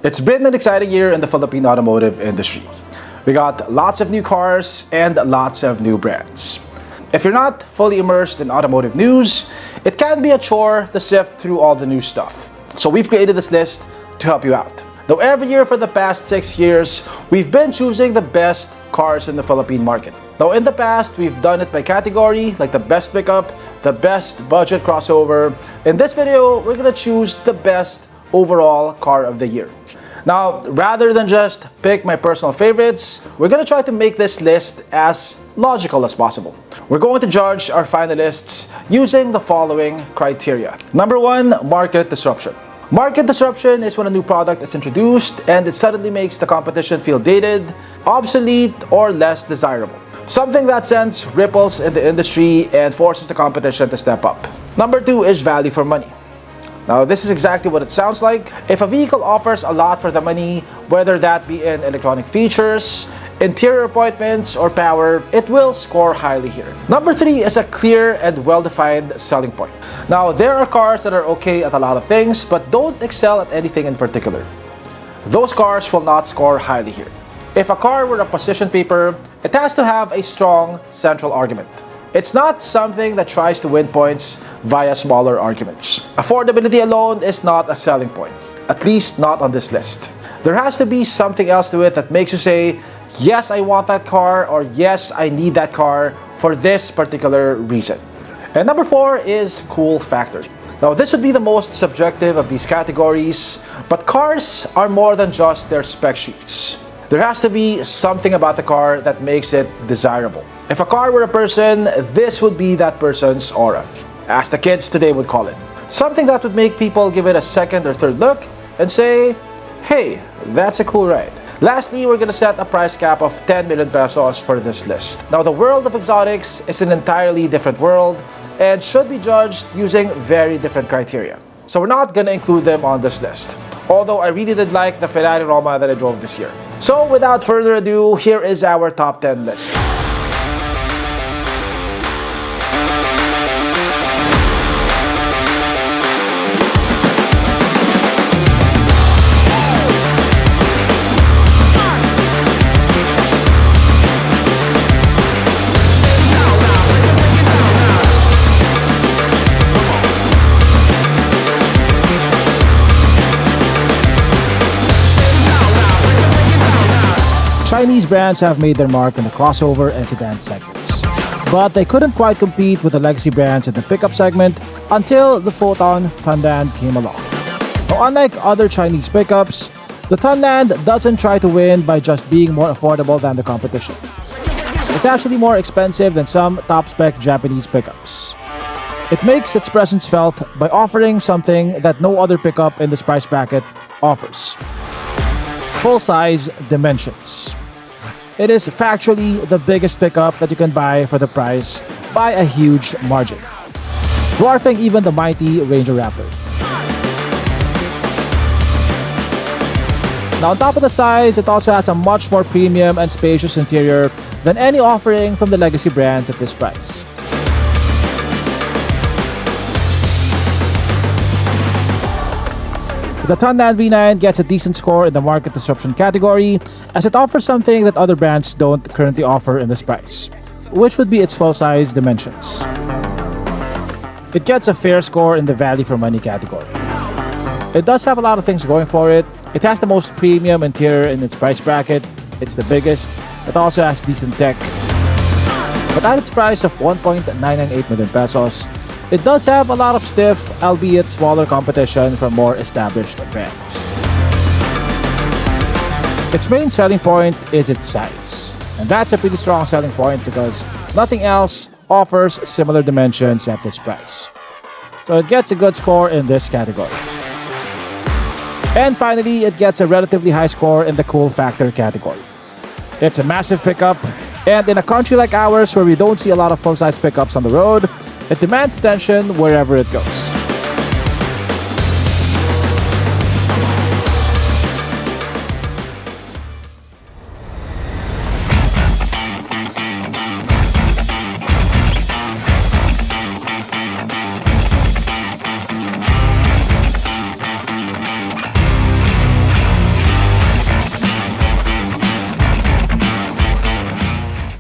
It's been an exciting year in the Philippine automotive industry. We got lots of new cars and lots of new brands. If you're not fully immersed in automotive news, it can be a chore to sift through all the new stuff. So we've created this list to help you out. Though every year for the past 6 years, we've been choosing the best cars in the Philippine market. Though in the past, we've done it by category, like the best pickup, the best budget crossover. In this video, we're gonna choose the best overall car of the year. Now, rather than just pick my personal favorites, we're gonna try to make this list as logical as possible. We're going to judge our finalists using the following criteria. Number 1, market disruption. Market disruption is when a new product is introduced and it suddenly makes the competition feel dated, obsolete, or less desirable. Something that sends ripples in the industry and forces the competition to step up. Number 2 is value for money. Now, this is exactly what it sounds like. If a vehicle offers a lot for the money, whether that be in electronic features, interior appointments, or power, it will score highly here. Number 3 is a clear and well-defined selling point. Now, there are cars that are okay at a lot of things, but don't excel at anything in particular. Those cars will not score highly here. If a car were a position paper, it has to have a strong central argument. It's not something that tries to win points via smaller arguments. Affordability alone is not a selling point, at least not on this list. There has to be something else to it that makes you say, yes, I want that car, or yes, I need that car for this particular reason. And number 4 is cool factor. Now, this would be the most subjective of these categories, but cars are more than just their spec sheets. There has to be something about the car that makes it desirable. If a car were a person, this would be that person's aura, as the kids today would call it. Something that would make people give it a second or third look and say, hey, that's a cool ride. Lastly, we're gonna set a price cap of 10 million pesos for this list. Now, the world of exotics is an entirely different world and should be judged using very different criteria. So we're not gonna include them on this list. Although I really did like the Ferrari Roma that I drove this year. So without further ado, here is our top 10 list. Chinese brands have made their mark in the crossover and sedan segments, but they couldn't quite compete with the legacy brands in the pickup segment until the Photon Tundan came along. Now, unlike other Chinese pickups, the Tundan doesn't try to win by just being more affordable than the competition. It's actually more expensive than some top-spec Japanese pickups. It makes its presence felt by offering something that no other pickup in this price bracket offers: full-size dimensions. It is factually the biggest pickup that you can buy for the price by a huge margin, dwarfing even the mighty Ranger Raptor. Now, on top of the size, it also has a much more premium and spacious interior than any offering from the legacy brands at this price. The Tundan V9 gets a decent score in the market disruption category, as it offers something that other brands don't currently offer in this price, which would be its full-size dimensions. It gets a fair score in the value for money category. It does have a lot of things going for it. It has the most premium interior in its price bracket. It's the biggest. It also has decent tech. But at its price of 1.998 million pesos, it does have a lot of stiff, albeit smaller competition from more established brands. Its main selling point is its size. And that's a pretty strong selling point because nothing else offers similar dimensions at this price. So it gets a good score in this category. And finally, it gets a relatively high score in the cool factor category. It's a massive pickup, and in a country like ours where we don't see a lot of full-size pickups on the road, it demands attention wherever it goes.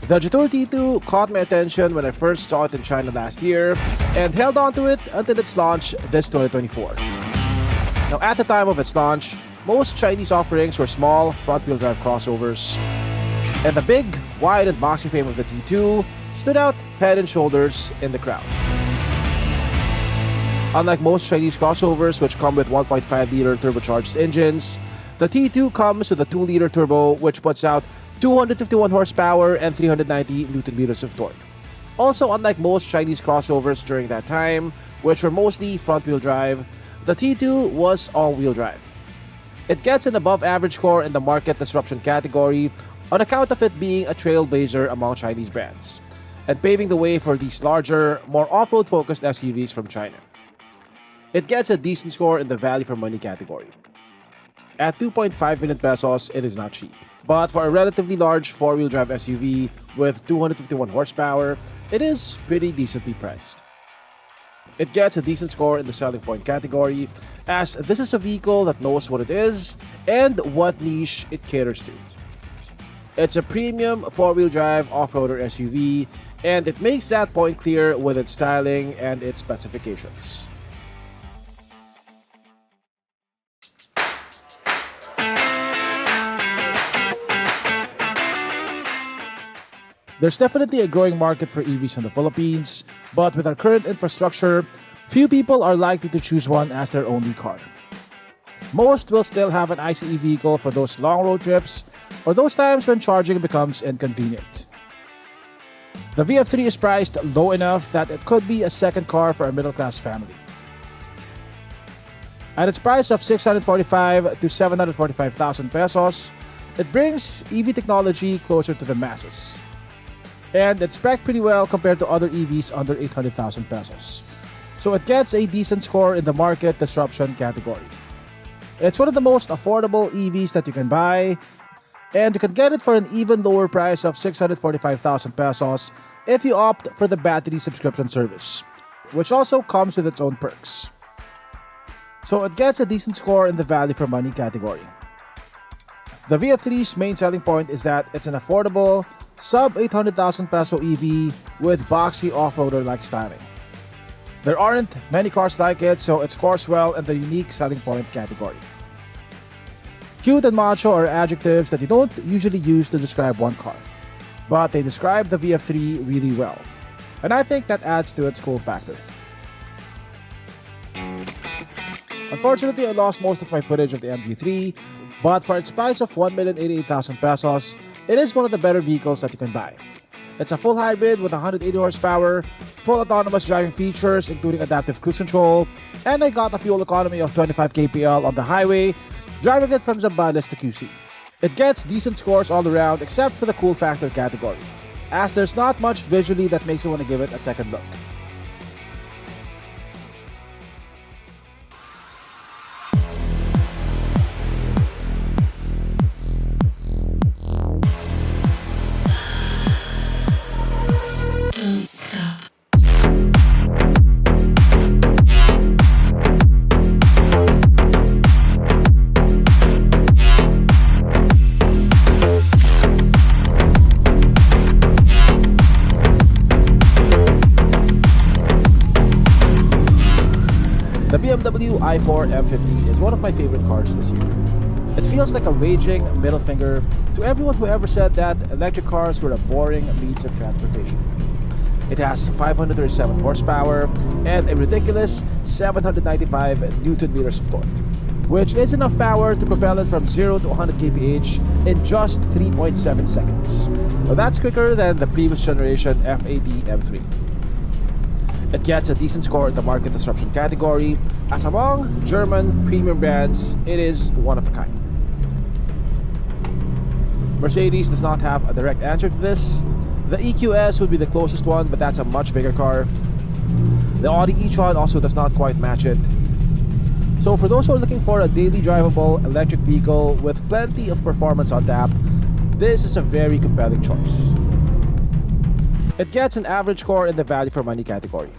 The Jetour T2 caught my attention when I first saw it in China last year and held on to it until its launch this 2024. Now, at the time of its launch, most Chinese offerings were small front-wheel drive crossovers, and the big, wide, and boxy frame of the T2 stood out head and shoulders in the crowd. Unlike most Chinese crossovers, which come with 1.5-liter turbocharged engines, the T2 comes with a 2-liter turbo, which puts out 251 horsepower and 390 Nm of torque. Also, unlike most Chinese crossovers during that time, which were mostly front-wheel drive, the T2 was all-wheel drive. It gets an above-average score in the market disruption category on account of it being a trailblazer among Chinese brands, and paving the way for these larger, more off-road focused SUVs from China. It gets a decent score in the value for money category. At 2.5 million pesos, it is not cheap. But for a relatively large 4-wheel drive SUV with 251 horsepower, it is pretty decently priced. It gets a decent score in the selling point category, as this is a vehicle that knows what it is and what niche it caters to. It's a premium 4-wheel drive off-roader SUV, and it makes that point clear with its styling and its specifications. There's definitely a growing market for EVs in the Philippines, but with our current infrastructure, few people are likely to choose one as their only car. Most will still have an ICE vehicle for those long road trips or those times when charging becomes inconvenient. The VF3 is priced low enough that it could be a second car for a middle-class family. At its price of 645 to 745,000 pesos, it brings EV technology closer to the masses. And it's spec'd pretty well compared to other EVs under 800,000 pesos. So it gets a decent score in the market disruption category. It's one of the most affordable EVs that you can buy, and you can get it for an even lower price of 645,000 pesos if you opt for the battery subscription service, which also comes with its own perks. So it gets a decent score in the value for money category. The VF3's main selling point is that it's an affordable, sub 800,000 peso EV with boxy off-roader like styling. There aren't many cars like it, so it scores well in the unique selling point category. Cute and macho are adjectives that you don't usually use to describe one car, but they describe the VF3 really well, and I think that adds to its cool factor. Unfortunately, I lost most of my footage of the MG3, but for its price of 1,088,000 pesos, it is one of the better vehicles that you can buy. It's a full hybrid with 180 horsepower, full autonomous driving features including adaptive cruise control, and I got a fuel economy of 25 kpl on the highway, driving it from Zambales to QC. It gets decent scores all around except for the cool factor category, as there's not much visually that makes you want to give it a second look. The BMW i4 M50 is one of my favorite cars this year. It feels like a raging middle finger to everyone who ever said that electric cars were a boring means of transportation. It has 537 horsepower and a ridiculous 795 Newton meters of torque, which is enough power to propel it from 0 to 100 kph in just 3.7 seconds. Now that's quicker than the previous generation F80 M3. It gets a decent score in the market disruption category, as among German premium brands, it is one of a kind. Mercedes does not have a direct answer to this. The EQS would be the closest one, but that's a much bigger car. The Audi e-tron also does not quite match it. So for those who are looking for a daily drivable electric vehicle with plenty of performance on tap, this is a very compelling choice. It gets an average score in the value for money category.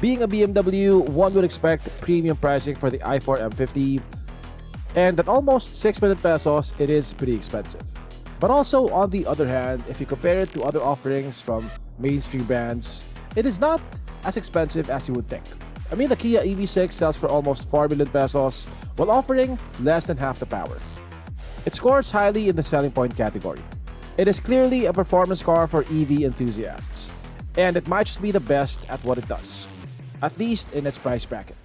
Being a BMW, one would expect premium pricing for the i4 M50, and at almost 6 million pesos, it is pretty expensive. But also, on the other hand, if you compare it to other offerings from mainstream brands, it is not as expensive as you would think. I mean, the Kia EV6 sells for almost 4 million pesos while offering less than half the power. It scores highly in the selling point category. It is clearly a performance car for EV enthusiasts, and it might just be the best at what it does, at least in its price bracket.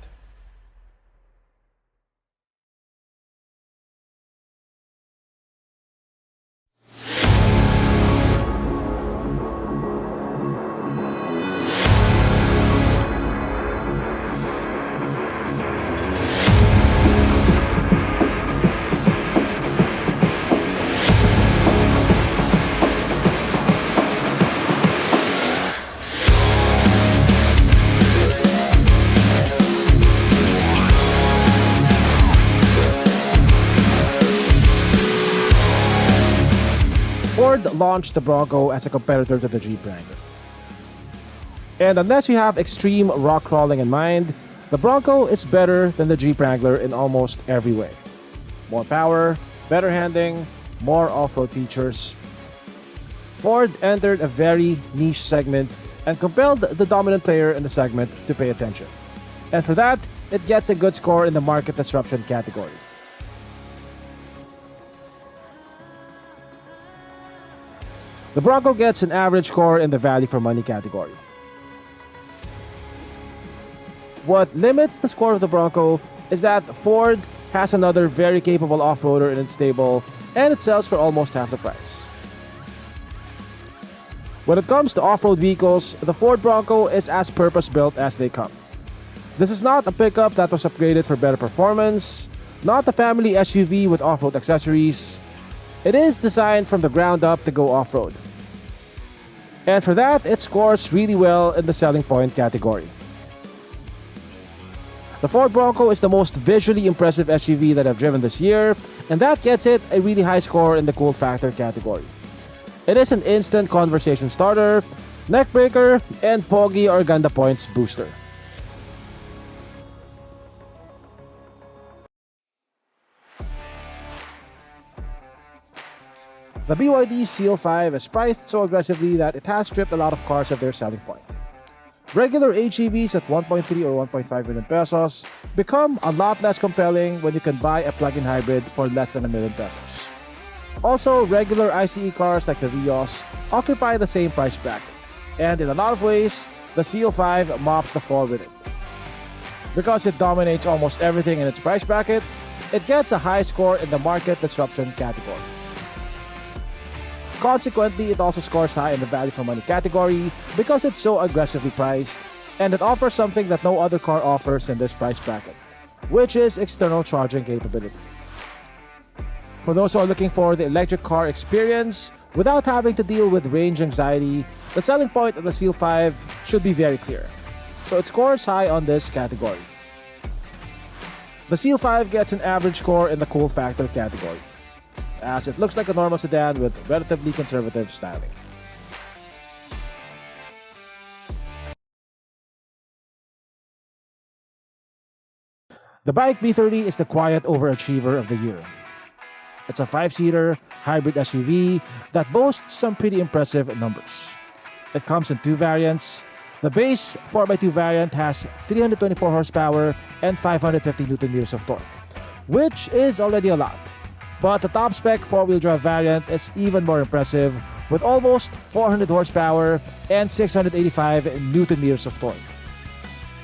Ford launched the Bronco as a competitor to the Jeep Wrangler. And unless you have extreme rock crawling in mind, the Bronco is better than the Jeep Wrangler in almost every way. More power, better handling, more off-road features. Ford entered a very niche segment and compelled the dominant player in the segment to pay attention. And for that, it gets a good score in the market disruption category. The Bronco gets an average score in the value for money category. What limits the score of the Bronco is that Ford has another very capable off-roader in its stable, and it sells for almost half the price. When it comes to off-road vehicles, the Ford Bronco is as purpose-built as they come. This is not a pickup that was upgraded for better performance, not a family SUV with off-road accessories. It is designed from the ground up to go off-road. And for that, it scores really well in the selling point category. The Ford Bronco is the most visually impressive SUV that I've driven this year, and that gets it a really high score in the cool factor category. It is an instant conversation starter, neck breaker, and Pogi or Ganda points booster. The BYD Seal 5 is priced so aggressively that it has stripped a lot of cars of their selling point. Regular HEVs at 1.3 or 1.5 million pesos become a lot less compelling when you can buy a plug-in hybrid for less than 1 million pesos. Also, regular ICE cars like the Vios occupy the same price bracket, and in a lot of ways, the Seal 5 mops the floor with it. Because it dominates almost everything in its price bracket, it gets a high score in the market disruption category. Consequently, it also scores high in the value for money category because it's so aggressively priced, and it offers something that no other car offers in this price bracket, which is external charging capability. For those who are looking for the electric car experience without having to deal with range anxiety, the selling point of the Seal 5 should be very clear, so it scores high on this category. The Seal 5 gets an average score in the cool factor category, as it looks like a normal sedan with relatively conservative styling. The Bike B30 is the quiet overachiever of the year. It's a 5-seater hybrid SUV that boasts some pretty impressive numbers. It comes in 2 variants. The base 4x2 variant has 324 horsepower and 550 Nm of torque, which is already a lot. But the top spec 4-wheel drive variant is even more impressive with almost 400 horsepower and 685 Nm of torque.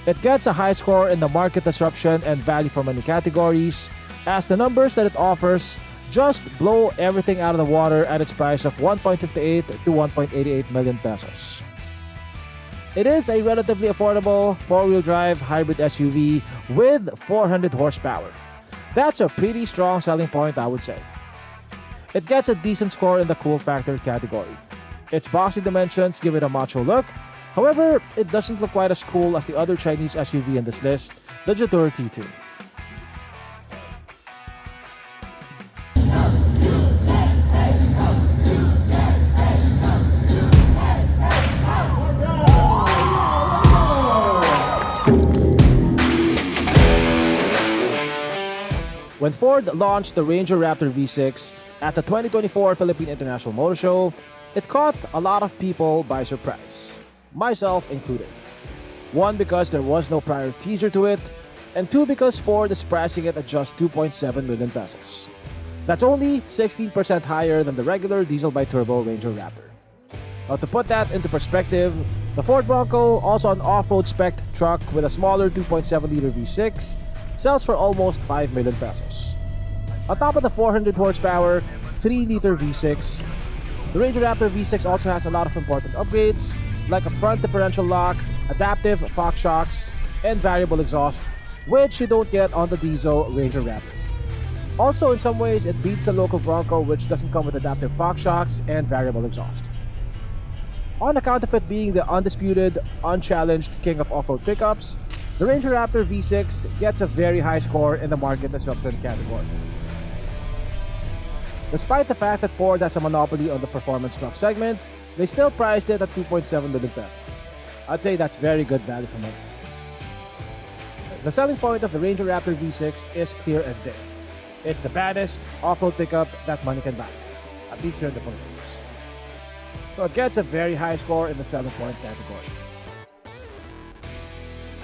It gets a high score in the market disruption and value for money categories, as the numbers that it offers just blow everything out of the water at its price of 1.58 to 1.88 million pesos. It is a relatively affordable 4-wheel drive hybrid SUV with 400 horsepower. That's a pretty strong selling point, I would say. It gets a decent score in the cool factor category. Its boxy dimensions give it a macho look. However, it doesn't look quite as cool as the other Chinese SUV in this list, the Jatur T2. When Ford launched the Ranger Raptor V6 at the 2024 Philippine International Motor Show, it caught a lot of people by surprise, myself included. One, because there was no prior teaser to it, and two, because Ford is pricing it at just 2.7 million pesos. That's only 16% higher than the regular diesel bi-turbo Ranger Raptor. Now, to put that into perspective, the Ford Bronco, also an off-road spec truck with a smaller 2.7-liter V6, sells for almost 5 million pesos. On top of the 400 horsepower, 3-liter V6, the Ranger Raptor V6 also has a lot of important upgrades, like a front differential lock, adaptive Fox shocks, and variable exhaust, which you don't get on the diesel Ranger Raptor. Also, in some ways, it beats the local Bronco, which doesn't come with adaptive Fox shocks and variable exhaust. On account of it being the undisputed, unchallenged king of off-road pickups, the Ranger Raptor V6 gets a very high score in the market disruption category. Despite the fact that Ford has a monopoly on the performance truck segment, they still priced it at 2.7 million pesos. I'd say that's very good value for money. The selling point of the Ranger Raptor V6 is clear as day. It's the baddest off-road pickup that money can buy, at least here in the Philippines. So it gets a very high score in the selling point category.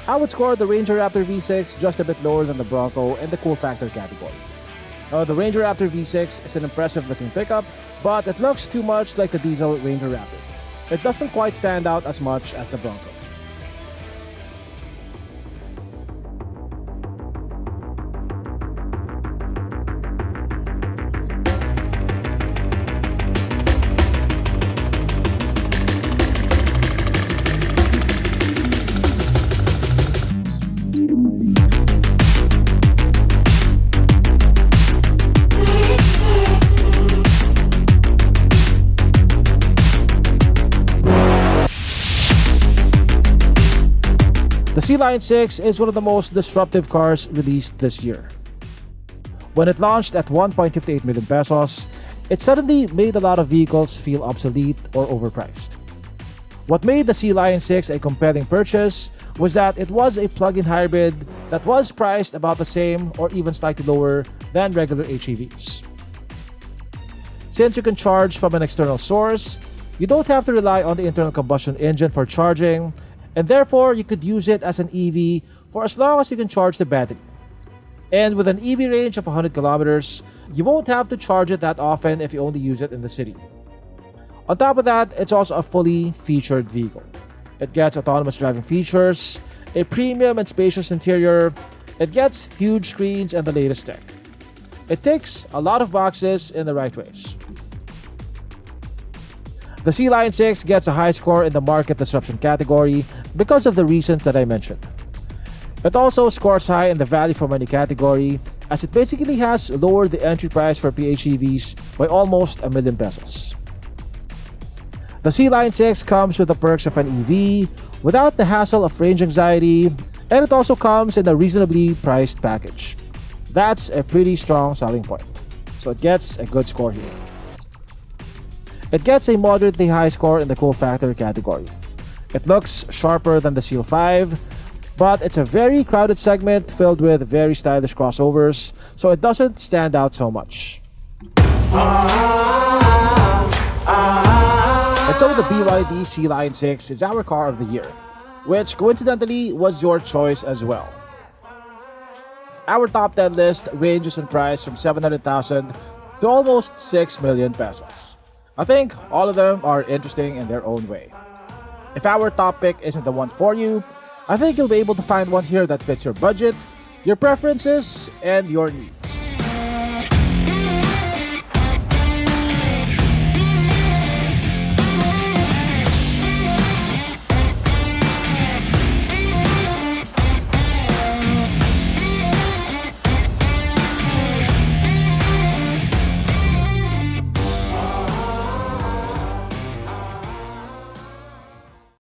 I would score the Ranger Raptor V6 just a bit lower than the Bronco in the cool factor category. The Ranger Raptor V6 is an impressive looking pickup, but it looks too much like the diesel Ranger Raptor. It doesn't quite stand out as much as the Bronco. The Sea Lion 6 is one of the most disruptive cars released this year. When it launched at 1.58 million pesos, it suddenly made a lot of vehicles feel obsolete or overpriced. What made the Sea Lion 6 a compelling purchase was that it was a plug-in hybrid that was priced about the same or even slightly lower than regular HEVs. Since you can charge from an external source, you don't have to rely on the internal combustion engine for charging, and therefore you could use it as an EV for as long as you can charge the battery. And with an EV range of 100 kilometers, you won't have to charge it that often if you only use it in the city. On top of that, it's also a fully featured vehicle. It gets autonomous driving features, a premium and spacious interior, it gets huge screens and the latest tech. It ticks a lot of boxes in the right ways. The Sea Lion 6 gets a high score in the market disruption category because of the reasons that I mentioned. It also scores high in the value for money category, as it basically has lowered the entry price for PHEVs by almost 1 million pesos. The Sea Lion 6 comes with the perks of an EV, without the hassle of range anxiety, and it also comes in a reasonably priced package. That's a pretty strong selling point, so it gets a good score here. It gets a moderately high score in the cool factor category. It looks sharper than the Seal 5, but it's a very crowded segment filled with very stylish crossovers, so it doesn't stand out so much. And so the BYD Sea Lion 6 is our car of the year, which coincidentally was your choice as well. Our top 10 list ranges in price from 700,000 to almost 6 million pesos. I think all of them are interesting in their own way. If our top pick isn't the one for you, I think you'll be able to find one here that fits your budget, your preferences, and your needs.